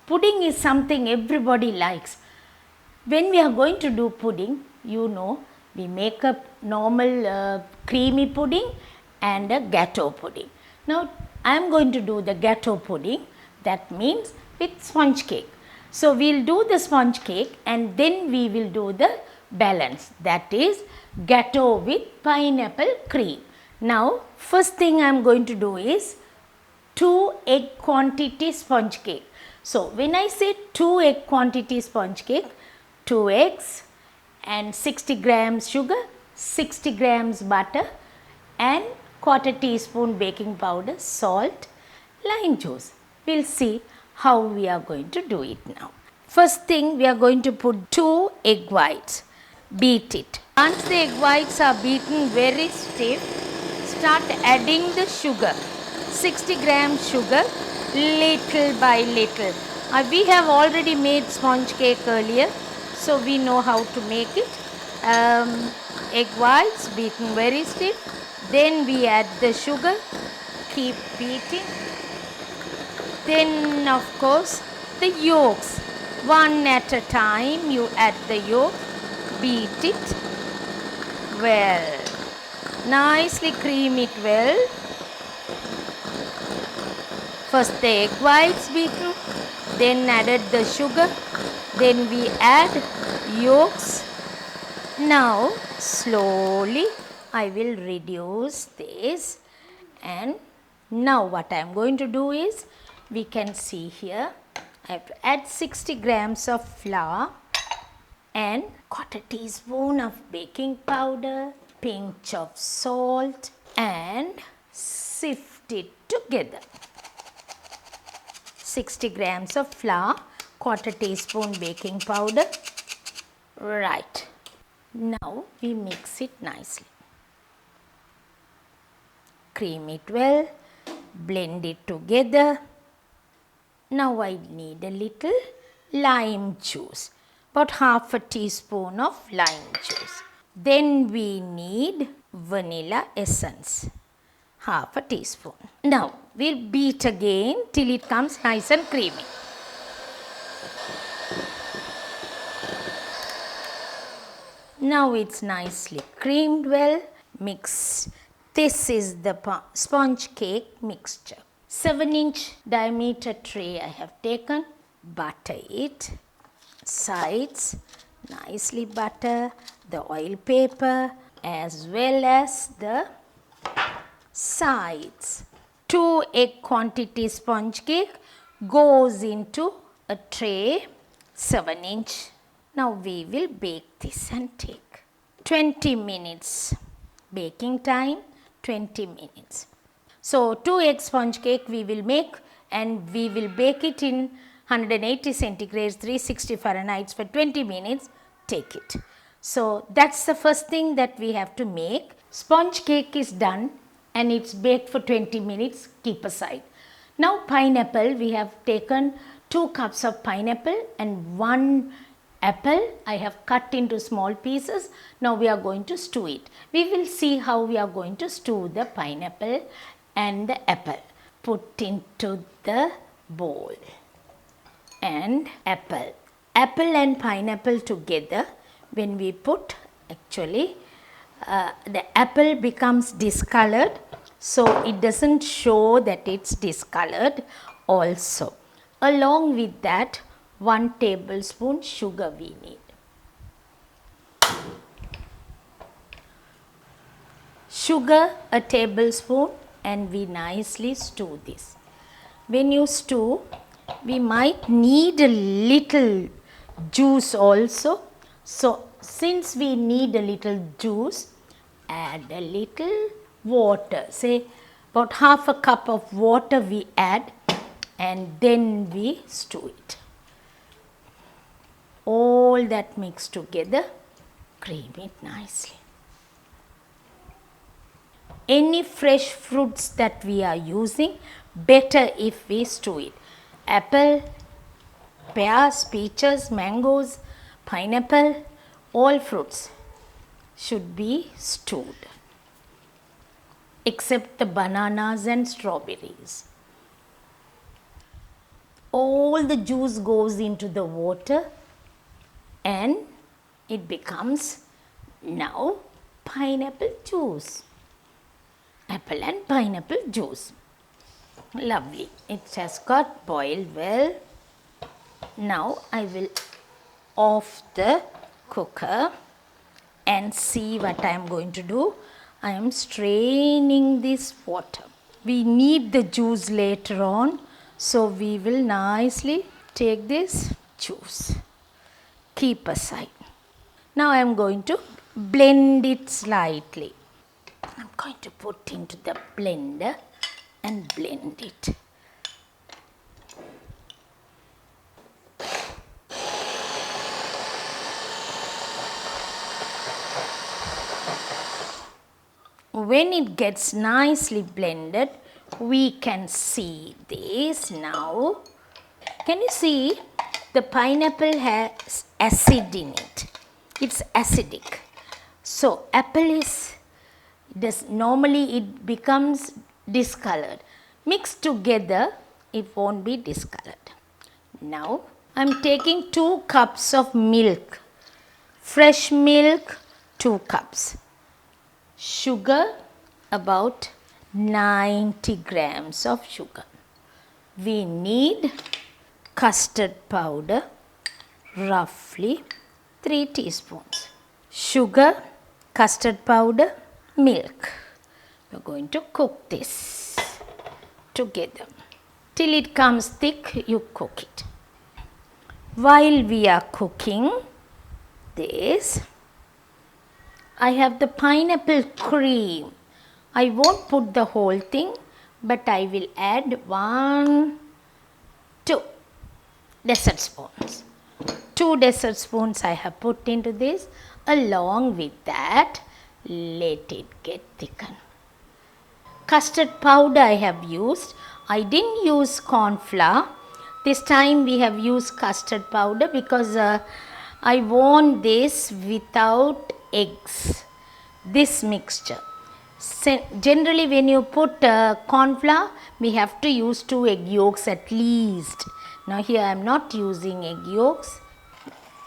Pudding is something everybody likes. When we are going to do pudding, you know, we make a normal creamy pudding and a Gateau pudding. Now, I am going to do the Gateau pudding, that means with sponge cake. So, we will do the sponge cake and then we will do the balance, that is Gateau with pineapple cream. Now, first thing I am going to do is 2 egg quantity sponge cake. So, when I say 2 egg quantity sponge cake, 2 eggs and 60 grams sugar, 60 grams butter and quarter teaspoon baking powder, salt, lime juice. We will see how we are going to do it now. First thing, we are going to put 2 egg whites, beat it. Once the egg whites are beaten very stiff, start adding the sugar, 60 grams sugar, little by little. We have already made sponge cake earlier, so we know how to make it. Egg whites beaten very stiff, then we add the sugar, keep beating. Then of course the yolks, one at a time you add the yolk, beat it well, nicely cream it well. First the egg whites beaten, then added the sugar, then we add yolks. Now slowly I will reduce this, and now what I am going to do is, we can see here I have to add 60 grams of flour and quarter teaspoon of baking powder, pinch of salt and sift it together. 60 grams of flour, quarter teaspoon baking powder. Right. Now we mix it nicely. Cream it well, blend it together. Now I need a little lime juice, about half a teaspoon of lime juice. Then we need vanilla essence, half a teaspoon. Now we'll beat again till it comes nice and creamy. Now it's nicely creamed well, mix. This is the sponge cake mixture. 7-inch diameter tray I have taken, butter it, sides, nicely butter the oil paper as well as the sides. 2 egg quantity sponge cake goes into a tray, 7-inch. Now we will bake this and take 20 minutes baking time, 20 minutes. So 2 egg sponge cake we will make, and we will bake it in 180 centigrade 360 Fahrenheit for 20 minutes. Take it. So that's the first thing that we have to make. Sponge cake is done and it's baked for 20 minutes. Keep aside. Now pineapple, we have taken 2 cups of pineapple and 1 apple I have cut into small pieces. Now we are going to stew it. We will see how we are going to stew the pineapple and the apple. Put into the bowl. And apple. Apple and pineapple together, when we put, actually the apple becomes discolored, so it doesn't show that it's discolored also. Along with that, 1 tablespoon sugar we need. Sugar a tablespoon, and we nicely stew this. When you stew, we might need a little juice also. So since we need a little juice, add a little water. Say about half a cup of water we add, and then we stew it. All that mixed together, cream it nicely. Any fresh fruits that we are using, better if we stew it. Apple, pears, peaches, mangoes, pineapple, all fruits should be stewed except the bananas and strawberries. all the juice goes into the water and it becomes now pineapple juice. Apple and pineapple juice. Lovely. It has got boiled well. Now I will off the cooker and see what I am going to do. I am straining this water. We need the juice later on, so we will nicely take this juice. Keep aside. Now I am going to blend it slightly. I am going to put into the blender and blend it. When it gets nicely blended, we can see this now. Can you see the pineapple has acid in it? It's acidic. So apple normally it becomes discolored. Mixed together, it won't be discolored. Now I'm taking 2 cups of milk. Fresh milk, 2 cups. Sugar, about 90 grams of sugar. We need custard powder, roughly 3 teaspoons. Sugar, custard powder, milk. We are going to cook this together. Till it comes thick, you cook it. While we are cooking this, I have the pineapple cream. I won't put the whole thing, but I will add 2 dessert spoons. 2 dessert spoons I have put into this. Along with that, let it get thickened. Custard powder I have used. I didn't use corn flour. This time we have used custard powder because I want this without eggs. This mixture. Generally when you put corn flour, we have to use 2 egg yolks at least. Now here I am not using egg yolks.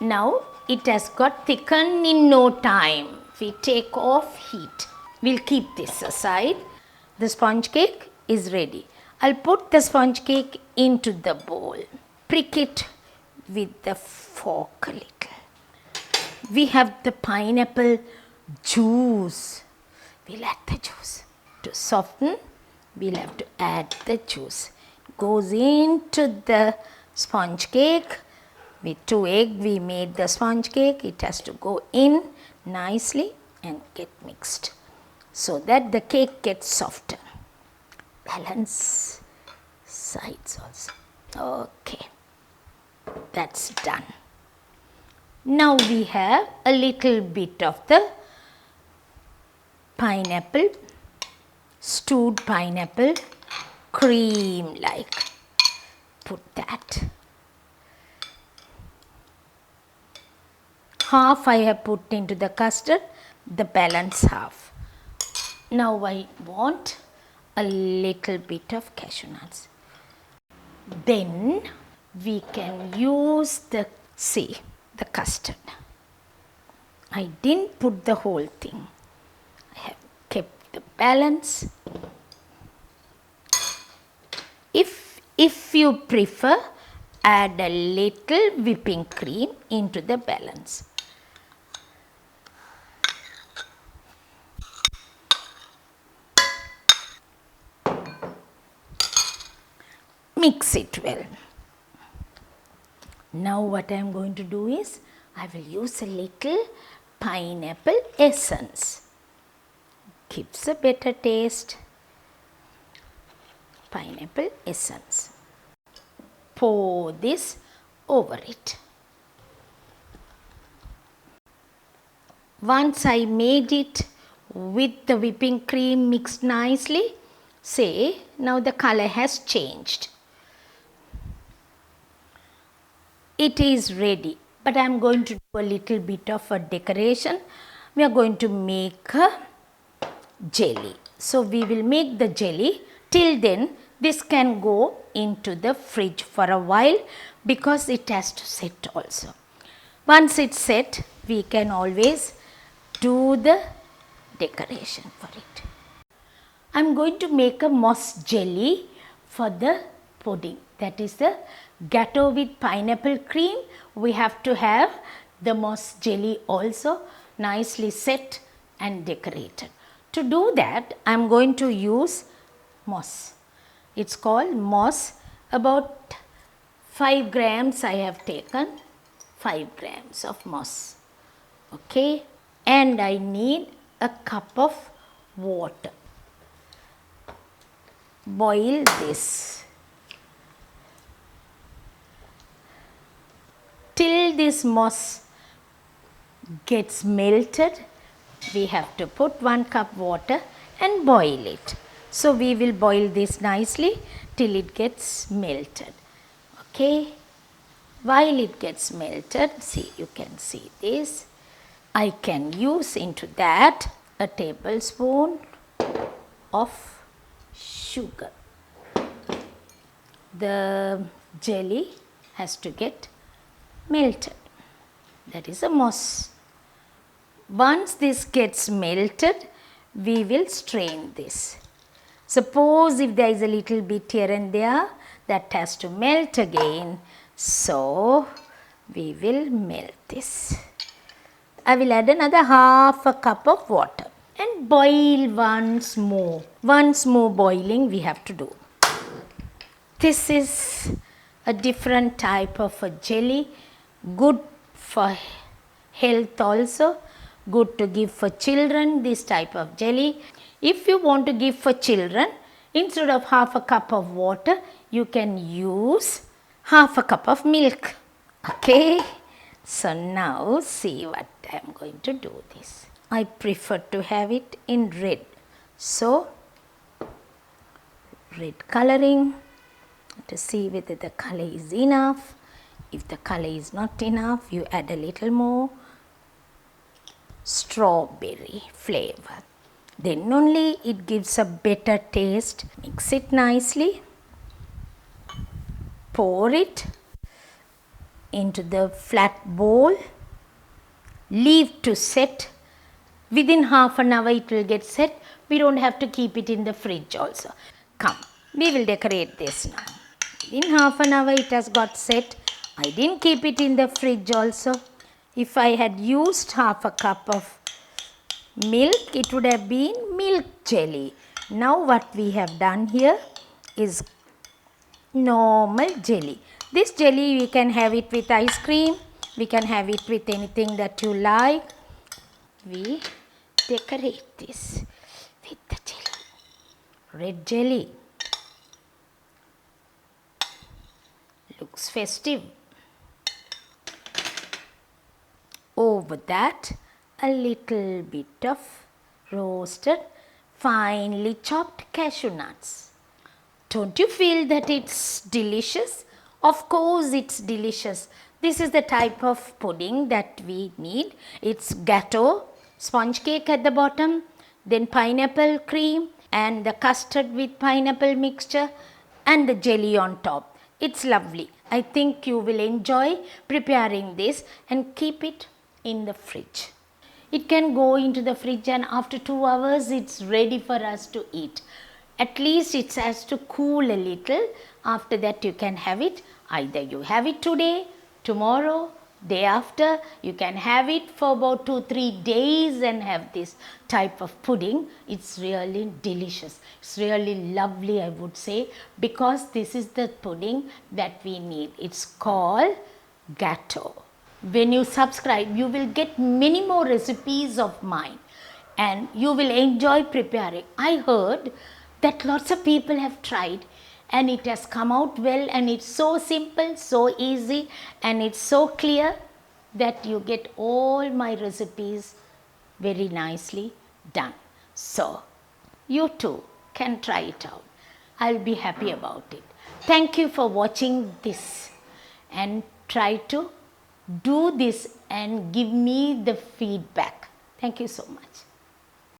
Now it has got thickened in no time. We take off heat. We'll keep this aside. The sponge cake is ready. I'll put the sponge cake into the bowl. Prick it with the fork a little. We have the pineapple juice. We'll add the juice. To soften, we'll have to add the juice. Goes into the sponge cake. With 2 eggs, we made the sponge cake. It has to go in nicely and get mixed so that the cake gets softer. Balance sides also. Okay, that's done. Now we have a little bit of the pineapple, stewed pineapple cream like. Put that. Half I have put into the custard, the balance half. Now I want a little bit of cashew nuts. Then we can use the custard. I didn't put the whole thing. I have kept the balance. If you prefer, add a little whipping cream into the balance. Mix it well. Now what I am going to do is, I will use a little pineapple essence. Gives a better taste. Pineapple essence. Pour this over it. Once I made it with the whipping cream mixed nicely, say now the color has changed. It is ready, but I am going to do a little bit of a decoration. We are going to make a jelly. So we will make the jelly. Till then, This can go into the fridge for a while because it has to set also. Once it's set, we can always do the decoration for it. I am going to make a moss jelly for the pudding. That is the gateau with pineapple cream. We have to have the moss jelly also nicely set and decorated. To do that, I am going to use moss. It's called moss. About 5 grams I have taken. 5 grams of moss. Okay. And I need a cup of water. Boil this till this moss gets melted. We have to put 1 cup water and boil it. So we will boil this nicely till it gets melted. Okay. While it gets melted, see, you can see this. I can use into that a tablespoon of sugar. The jelly has to get melted. That is a moss. Once this gets melted, we will strain this. Suppose if there is a little bit here and there, that has to melt again. So we will melt this. I will add another half a cup of water and boil once more. Once more boiling we have to do. This is a different type of a jelly, good for health also, good to give for children, this type of jelly. If you want to give for children, instead of half a cup of water, you can use half a cup of milk. Okay. So now see what I am going to do this. I prefer to have it in red. So red coloring to see whether the color is enough. If the color is not enough, you add a little more strawberry flavor. Then only it gives a better taste. Mix it nicely. Pour it into the flat bowl. Leave to set. Within half an hour it will get set. We don't have to keep it in the fridge also. Come, we will decorate this now. Within half an hour it has got set. I didn't keep it in the fridge also. If I had used half a cup of milk, it would have been milk jelly. Now what we have done here is normal jelly. This jelly we can have it with ice cream. We can have it with anything that you like. We decorate this with the jelly. Red jelly. Looks festive. Over that, a little bit of roasted, finely chopped cashew nuts. Don't you feel that it's delicious? Of course it's delicious. This is the type of pudding that we need. It's gateau, sponge cake at the bottom, then pineapple cream and the custard with pineapple mixture and the jelly on top. It's lovely. I think you will enjoy preparing this and keep it in the fridge. It can go into the fridge and after 2 hours it's ready for us to eat. At least it has to cool a little. After that you can have it. Either you have it today, tomorrow, day after. You can have it for about 2-3 days and have this type of pudding. It's really delicious. It's really lovely, I would say, because this is the pudding that we need. It's called gateau. When you subscribe, you will get many more recipes of mine and you will enjoy preparing. I heard that lots of people have tried and it has come out well, and it's so simple, so easy, and it's so clear that you get all my recipes very nicely done. So you too can try it out. I'll be happy about it. Thank you for watching this and try to do this and give me the feedback. Thank you so much.